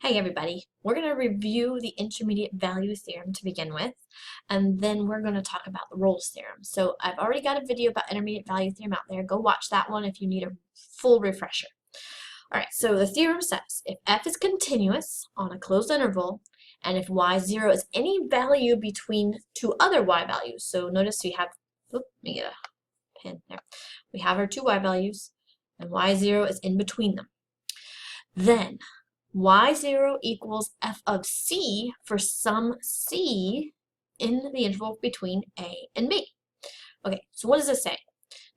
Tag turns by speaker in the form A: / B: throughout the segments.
A: Hey everybody, we're going to review the intermediate value theorem to begin with, and then we're going to talk about the Rolle's theorem. So I've already got a video about intermediate value theorem out there. Go watch that one if you need a full refresher. Alright, so the theorem says if f is continuous on a closed interval, and if y0 is any value between two other y values, so notice we have, let me get a pen there. We have our two y values, and y0 is in between them. Then y0 equals f of c for some c in the interval between a and b. Okay, so what does this say?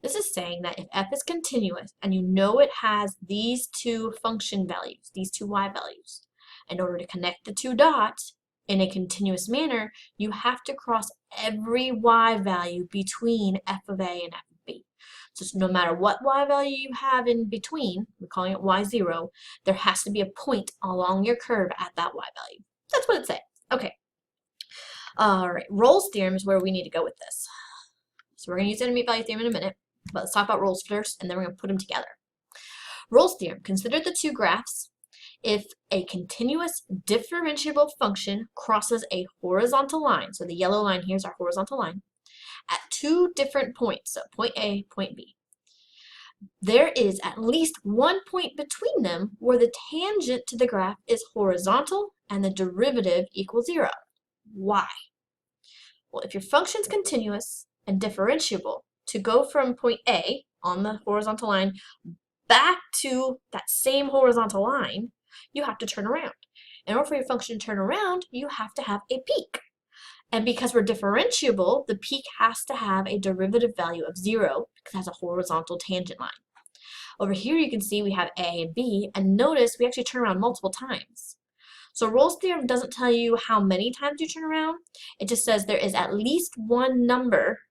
A: This is saying that if f is continuous and you know it has these two function values, these two y values, in order to connect the two dots in a continuous manner, you have to cross every y value between f of a and f of b. So no matter what y value you have in between, we're calling it y0, there has to be a point along your curve at that y value. That's what it's saying. Okay. All right, Rolle's theorem is where we need to go with this. So we're going to use intermediate value theorem in a minute, but let's talk about Rolle's first, and then we're going to put them together. Rolle's theorem, consider the two graphs. If a continuous differentiable function crosses a horizontal line, so the yellow line here is our horizontal line, at two different points, so point A, point B, there is at least one point between them where the tangent to the graph is horizontal and the derivative equals 0. Why? Well, if your function is continuous and differentiable, to go from point A on the horizontal line back to that same horizontal line, you have to turn around. In order for your function to turn around, you have to have a peak. And because we're differentiable, the peak has to have a derivative value of 0 because it has a horizontal tangent line. Over here you can see we have A and B, and notice we actually turn around multiple times. So Rolle's theorem doesn't tell you how many times you turn around. It just says there is at least one number,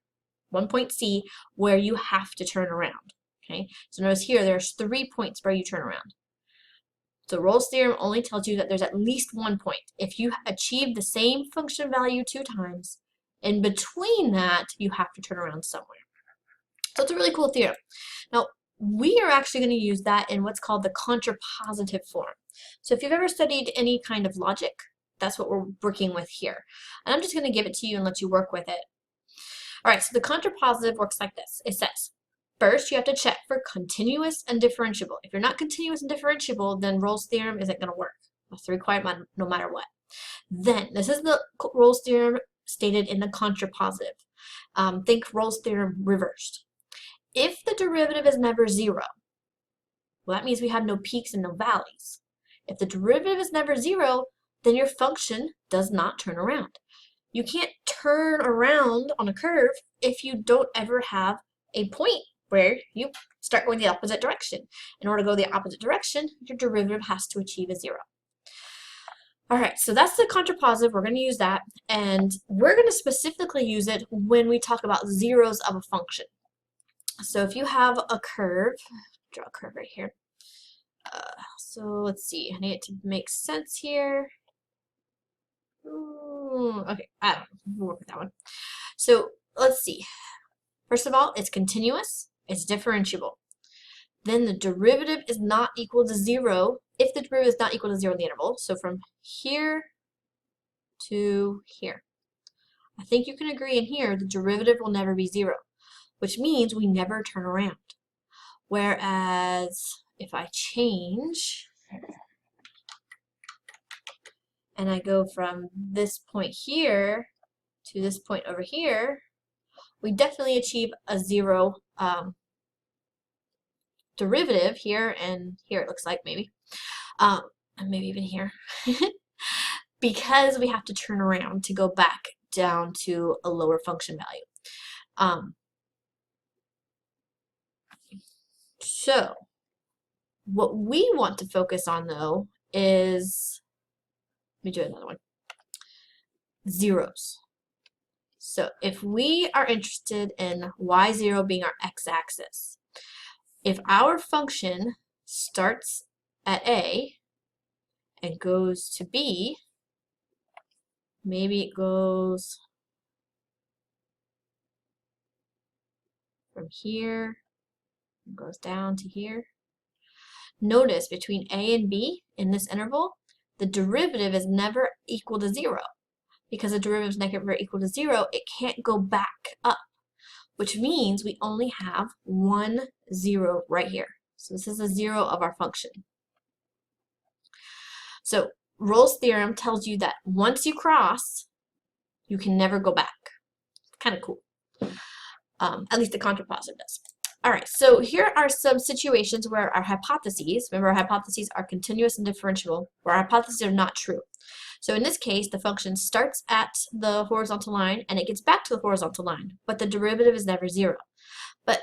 A: one point C, where you have to turn around. Okay, so notice here there's 3 points where you turn around. So Rolle's theorem only tells you that there's at least one point. If you achieve the same function value 2 times, in between that, you have to turn around somewhere. So it's a really cool theorem. Now, we are actually going to use that in what's called the contrapositive form. So if you've ever studied any kind of logic, that's what we're working with here. And I'm just going to give it to you and let you work with it. All right, so the contrapositive works like this. It says, first, you have to check for continuous and differentiable. If you're not continuous and differentiable, then Rolle's theorem isn't going to work. It's required no matter what. Then, this is the Rolle's theorem stated in the contrapositive. Think Rolle's theorem reversed. If the derivative is never 0, well, that means we have no peaks and no valleys. If the derivative is never 0, then your function does not turn around. You can't turn around on a curve if you don't ever have a point where you start going the opposite direction. In order to go the opposite direction, your derivative has to achieve a 0. All right, so that's the contrapositive. We're going to use that, and we're going to specifically use it when we talk about zeros of a function. So if you have a curve, draw a curve right here. So let's see, I need it to make sense here. Okay, I don't know, we'll work with that one. So let's see. First of all, it's continuous, it's differentiable. Then the derivative is not equal to 0 if the derivative is not equal to 0 in the interval. So from here to here. I think you can agree in here the derivative will never be 0, which means we never turn around. Whereas if I change and I go from this point here to this point over here, we definitely achieve a 0 derivative here and here, it looks like maybe, and maybe even here, because we have to turn around to go back down to a lower function value. So what we want to focus on though is, let me do another one, zeros. So if we are interested in y0 being our x-axis, if our function starts at A and goes to B, maybe it goes from here and goes down to here. Notice between A and B in this interval, the derivative is never equal to 0. Because the derivative is never equal to 0, it can't go back up, which means we only have 1, 0 right here. So this is a 0 of our function. So Rolle's theorem tells you that once you cross, you can never go back. Kind of cool. At least the contrapositive does. All right, so here are some situations where our hypotheses, remember our hypotheses are continuous and differentiable, where our hypotheses are not true. So in this case, the function starts at the horizontal line and it gets back to the horizontal line, but the derivative is never 0. But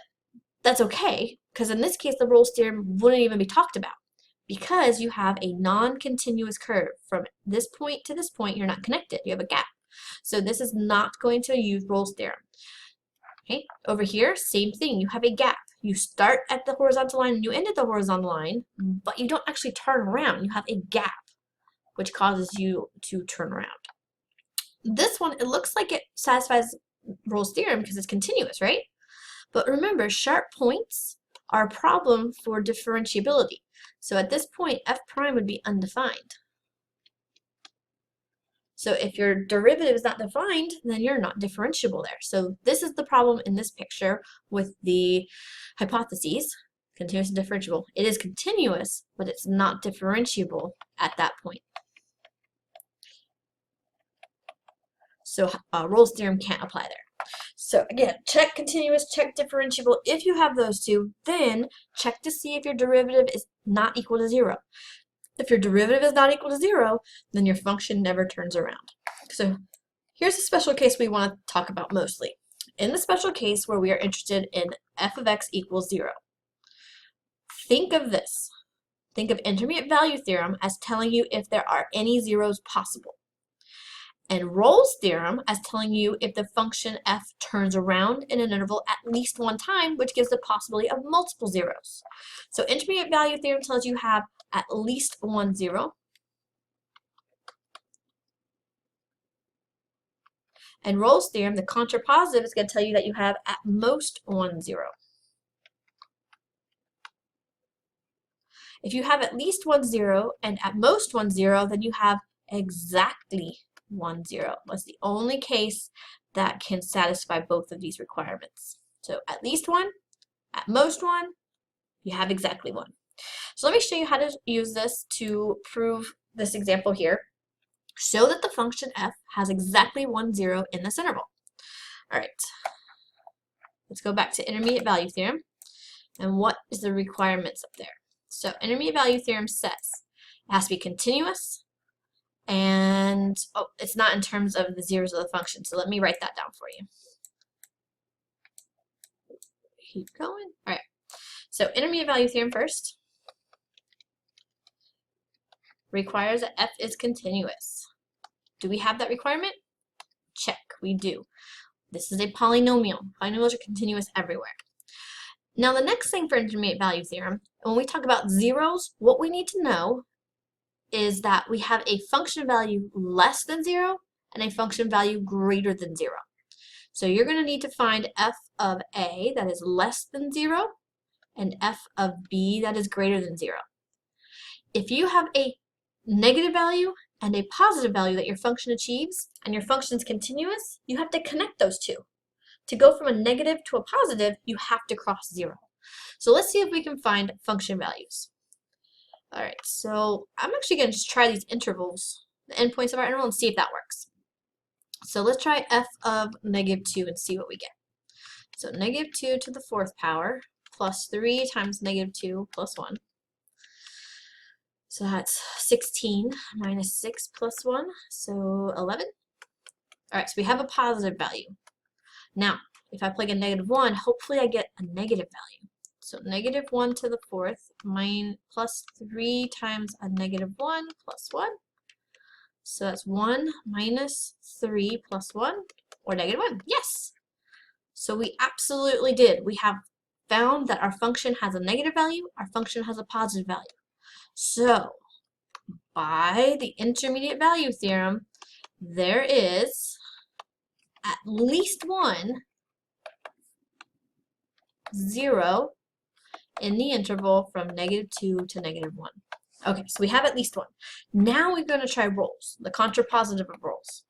A: that's okay, because in this case, the Rolle's theorem wouldn't even be talked about, because you have a non-continuous curve. From this point to this point, you're not connected. You have a gap. So this is not going to use Rolle's theorem. Okay, over here, same thing. You have a gap. You start at the horizontal line and you end at the horizontal line, but you don't actually turn around. You have a gap, which causes you to turn around. This one, it looks like it satisfies Rolle's theorem because it's continuous, right? But remember, sharp points are a problem for differentiability. So at this point, f prime would be undefined. So if your derivative is not defined, then you're not differentiable there. So this is the problem in this picture with the hypotheses, continuous and differentiable. It is continuous, but it's not differentiable at that point. So Rolle's theorem can't apply there. So again, check continuous, check differentiable. If you have those two, then check to see if your derivative is not equal to 0. If your derivative is not equal to 0, then your function never turns around. So here's a special case we want to talk about mostly. In the special case where we are interested in f of x equals 0, think of this. Think of intermediate value theorem as telling you if there are any zeros possible, and Rolle's theorem as telling you if the function f turns around in an interval at least one time, which gives the possibility of multiple zeros. So intermediate value theorem tells you have at least 1 0. And Rolle's theorem, the contrapositive, is going to tell you that you have at most 1 0. If you have at least 1 0 and at most 1 0, then you have exactly 1 0. That's the only case that can satisfy both of these requirements. So at least 1, at most 1, you have exactly 1. So let me show you how to use this to prove this example here. Show that the function f has exactly 1 0 in this interval. All right, let's go back to intermediate value theorem. And what is the requirements up there? So intermediate value theorem says it has to be continuous, and it's not in terms of the zeros of the function. So let me write that down for you. Keep going. All right. So intermediate value theorem first requires that f is continuous. Do we have that requirement? Check, we do. This is a polynomial. Polynomials are continuous everywhere. Now the next thing for intermediate value theorem, when we talk about zeros, what we need to know is that we have a function value less than 0 and a function value greater than 0. So you're going to need to find f of a that is less than 0 and f of b that is greater than 0. If you have a negative value and a positive value that your function achieves, and your function is continuous, you have to connect those two. To go from a negative to a positive, you have to cross 0. So let's see if we can find function values. All right, so I'm actually going to just try these intervals, the endpoints of our interval, and see if that works. So let's try f of -2 and see what we get. So -2 to the 4th power plus 3 times -2 plus 1. So that's 16 minus 6 plus 1, so 11. All right, so we have a positive value. Now, if I plug in -1, hopefully I get a negative value. So -1 to the 4th plus 3 times a -1 plus 1. So that's 1 minus 3 plus 1, or -1. Yes! So we absolutely did. We have found that our function has a negative value, our function has a positive value. So, by the intermediate value theorem, there is at least 1 0 in the interval from -2 to -1. Okay, so we have at least one. Now we're going to try rolls, the contrapositive of rolls.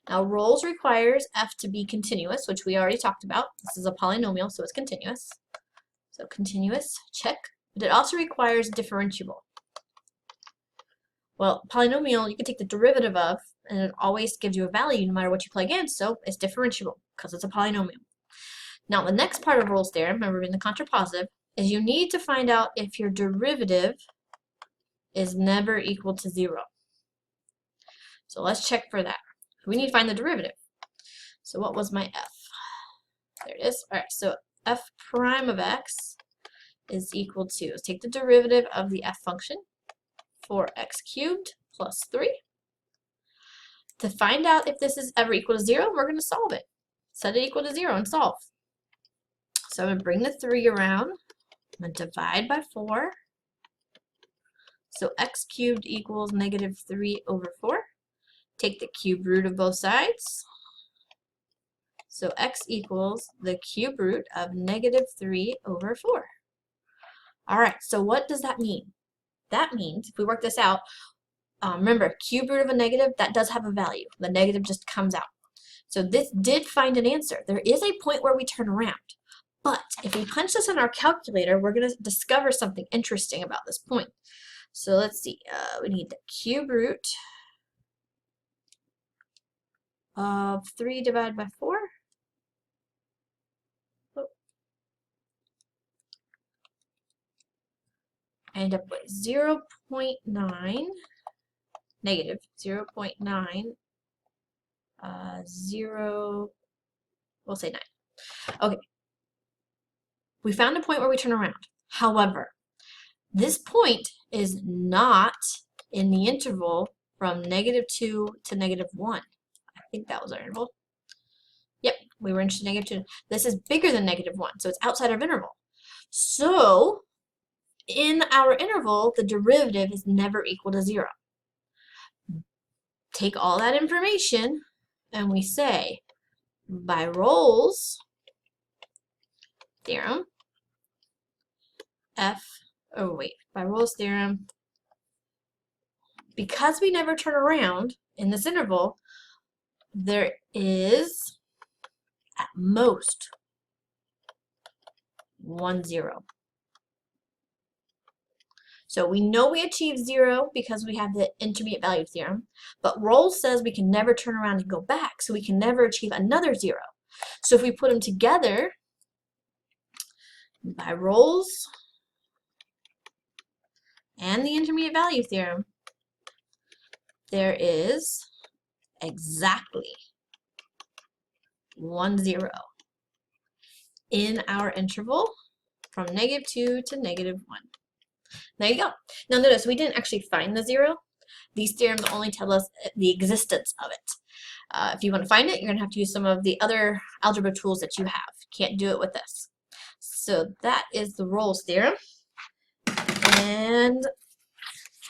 A: Now rolls requires f to be continuous, which we already talked about. This is a polynomial, so it's continuous. So continuous, check. But it also requires differentiable. Well, polynomial, you can take the derivative of, and it always gives you a value no matter what you plug in, so it's differentiable because it's a polynomial. Now, the next part of Rolle's theorem, remember in the contrapositive, is you need to find out if your derivative is never equal to 0. So let's check for that. We need to find the derivative. So what was my f? There it is. All right, so f prime of x is equal to, let's take the derivative of the f function, 4x cubed plus 3. To find out if this is ever equal to 0, we're going to solve it. Set it equal to 0 and solve. So I'm going to bring the 3 around. I'm going to divide by 4. So x cubed equals negative 3 over 4. Take the cube root of both sides. So x equals the cube root of negative 3 over 4. All right, so what does that mean? That means, if we work this out, remember, cube root of a negative, that does have a value. The negative just comes out. So this did find an answer. There is a point where we turn around. But if we punch this in our calculator, we're going to discover something interesting about this point. So let's see. We need the cube root of 3 divided by 4. I end up with 0.9, negative 0.9, we'll say 9. Okay. We found a point where we turn around. However, this point is not in the interval from negative 2 to negative 1. I think that was our interval. Yep, we were interested in negative 2. This is bigger than negative 1, so it's outside our interval. So, in our interval, the derivative is never equal to 0. Take all that information, and we say, by Rolle's theorem, by Rolle's theorem, because we never turn around in this interval, there is at most 1 0. So we know we achieve 0 because we have the intermediate value theorem, but Rolle says we can never turn around and go back, so we can never achieve another 0. So if we put them together, by Rolle's and the intermediate value theorem, there is exactly 1 0 in our interval from negative 2 to negative 1. There you go. Now notice we didn't actually find the 0. These theorems only tell us the existence of it. If you want to find it, you're going to have to use some of the other algebra tools that you have. Can't do it with this. So that is the Rolle's theorem. And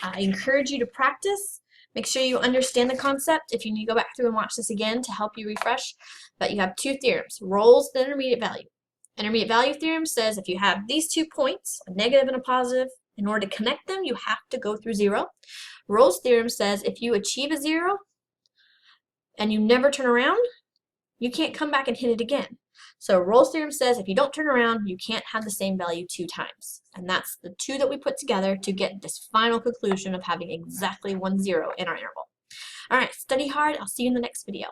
A: I encourage you to practice. Make sure you understand the concept. If you need to go back through and watch this again to help you refresh. But you have 2 theorems, Rolle's and intermediate value. Intermediate value theorem says if you have these 2 points, a negative and a positive, in order to connect them, you have to go through 0. Rolle's theorem says if you achieve a 0 and you never turn around, you can't come back and hit it again. So Rolle's theorem says if you don't turn around, you can't have the same value 2 times. And that's the 2 that we put together to get this final conclusion of having exactly 1 0 in our interval. All right, study hard. I'll see you in the next video.